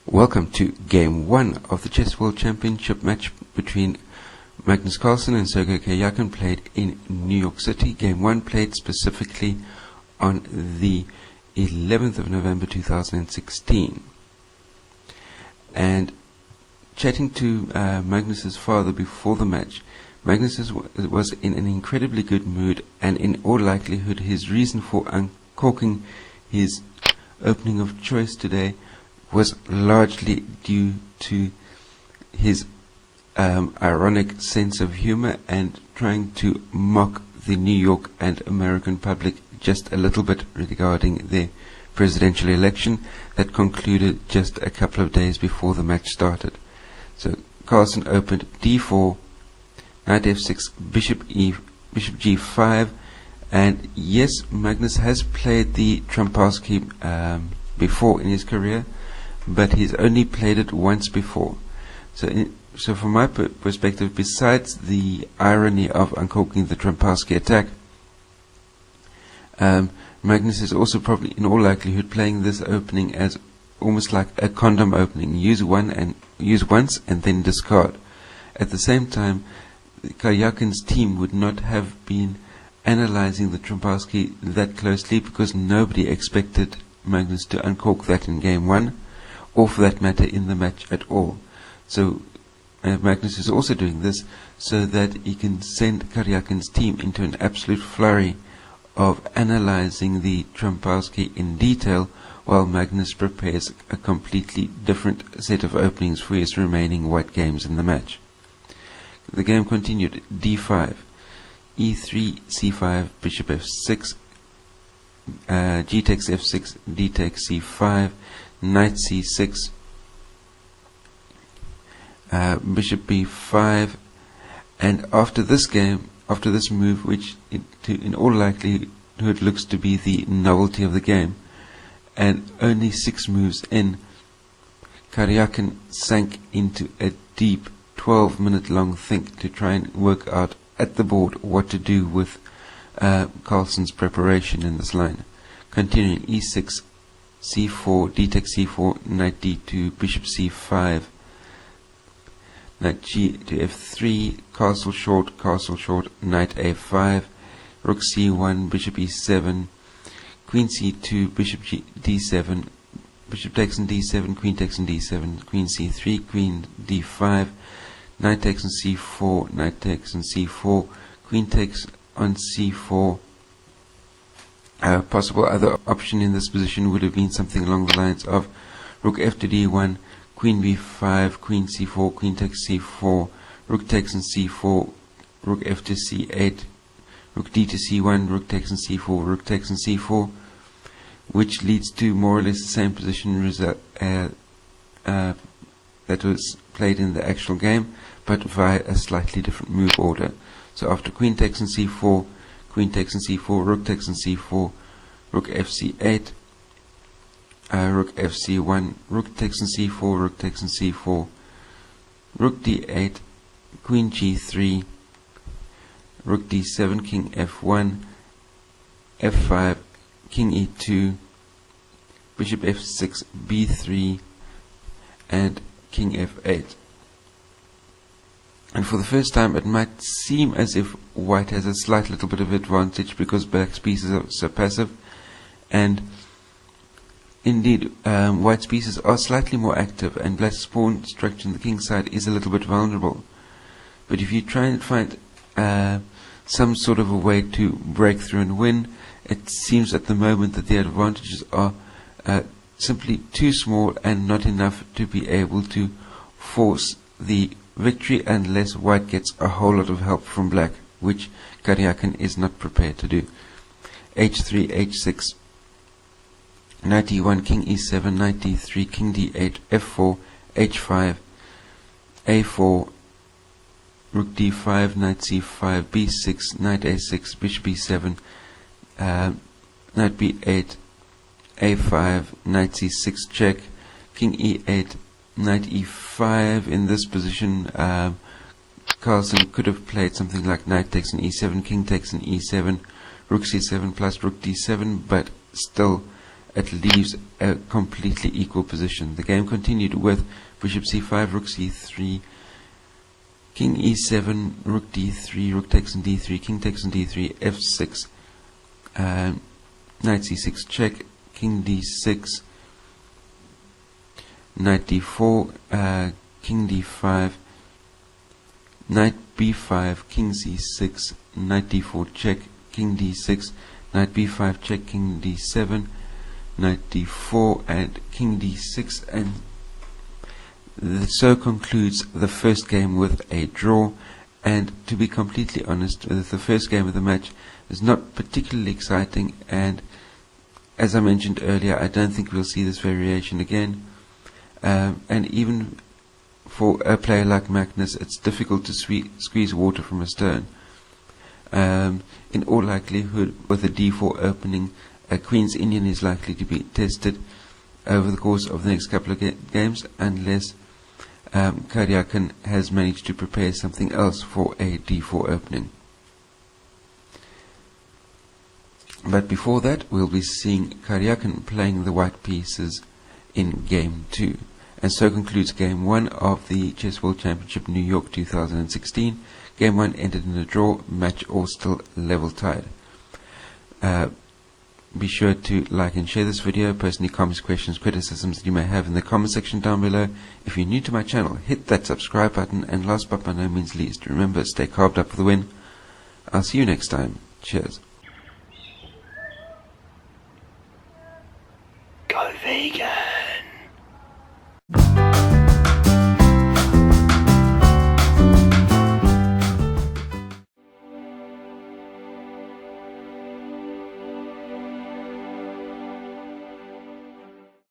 Welcome to Game 1 of the Chess World Championship match between Magnus Carlsen and Sergey Karjakin, played in New York City. Game 1 played specifically on the 11th of November 2016. And chatting to Magnus's father before the match, Magnus was in an incredibly good mood, and in all likelihood his reason for uncorking his opening of choice today was largely due to his ironic sense of humor and trying to mock the New York and American public just a little bit regarding the presidential election that concluded just a couple of days before the match started. So Carlsen opened d4, knight f6, bishop g5, and yes, Magnus has played the Trumpowski before in his career, but he's only played it once before. So from my perspective, besides the irony of uncorking the Trumpowski attack, Magnus is also probably in all likelihood playing this opening as almost like a condom opening. Use once and then discard. At the same time, Karjakin's team would not have been analyzing the Trumpowski that closely because nobody expected Magnus to uncork that in game 1, or for that matter in the match at all. So Magnus is also doing this so that he can send Karjakin's team into an absolute flurry of analyzing the Trumpowski in detail, while Magnus prepares a completely different set of openings for his remaining white games in the match. The game continued. d5, e3, c5, bishop f6, g takes f6, d takes c5, knight c6, bishop b5, and after this move, which in all likelihood looks to be the novelty of the game, and only 6 moves in, Karjakin sank into a deep 12-minute long think to try and work out at the board what to do with Carlsen's preparation in this line. Continuing, e6, c4, d takes c4, knight d2, bishop c5, knight g to f3, castle short, knight a5, rook c1, bishop e7, queen c2, bishop d7, bishop takes on d7, queen takes on d7, queen c3, queen d5, knight takes on c4, knight takes on c4, queen takes on c4. A possible other option in this position would have been something along the lines of rook f to d1, queen b5, queen c4, queen takes c4, rook takes on c4, rook f to c8, rook d to c1, rook takes on c4, rook takes on c4, which leads to more or less the same position that was played in the actual game, but via a slightly different move order. So after queen takes on c4, queen takes on c4, rook takes on c4, rook fc8, rook fc1, rook takes on c4, rook takes on c4, rook d8, queen g3, rook d7, king f1, f5, king e2, bishop f6, b3, and king f8. And for the first time it might seem as if white has a slight little bit of advantage because black's pieces are so passive, and indeed white's pieces are slightly more active and black's pawn structure on the king side is a little bit vulnerable. But if you try and find some sort of a way to break through and win, it seems at the moment that the advantages are simply too small and not enough to be able to force the victory unless white gets a whole lot of help from black, which Karjakin is not prepared to do. h3, h6, knight e1, king e7, knight d3, king d8, f4, h5, a4, rook d5, knight c5, b6, knight a6, bishop b7, knight b8, a5, knight c6 check, king e8, knight e5. In this position Carlsen could have played something like knight takes an e7, king takes an e7, rook c7 plus rook d7, but still it leaves a completely equal position. The game continued with bishop c5, rook c3, king e7, rook d3, rook takes on d3, king takes on d3, f6, knight c6 check, king d6, knight d4, king d5, knight b5, king c6, knight d4 check, king d6, knight b5 check, king d7, knight d4 and king d6, and so concludes the first game with a draw. And to be completely honest, the first game of the match is not particularly exciting, and as I mentioned earlier, I don't think we'll see this variation again, and even for a player like Magnus, it's difficult to squeeze water from a stone. In all likelihood, with a d4 opening, a Queen's Indian is likely to be tested over the course of the next couple of games, unless Karjakin has managed to prepare something else for a d4 opening. But before that, we'll be seeing Karjakin playing the white pieces in Game 2. And so concludes Game 1 of the Chess World Championship New York 2016. Game 1 ended in a draw, match all still level tied. Be sure to like and share this video, post any comments, questions, criticisms that you may have in the comment section down below. If you're new to my channel, hit that subscribe button, and last but by no means least, remember, stay carved up for the win. I'll see you next time. Cheers.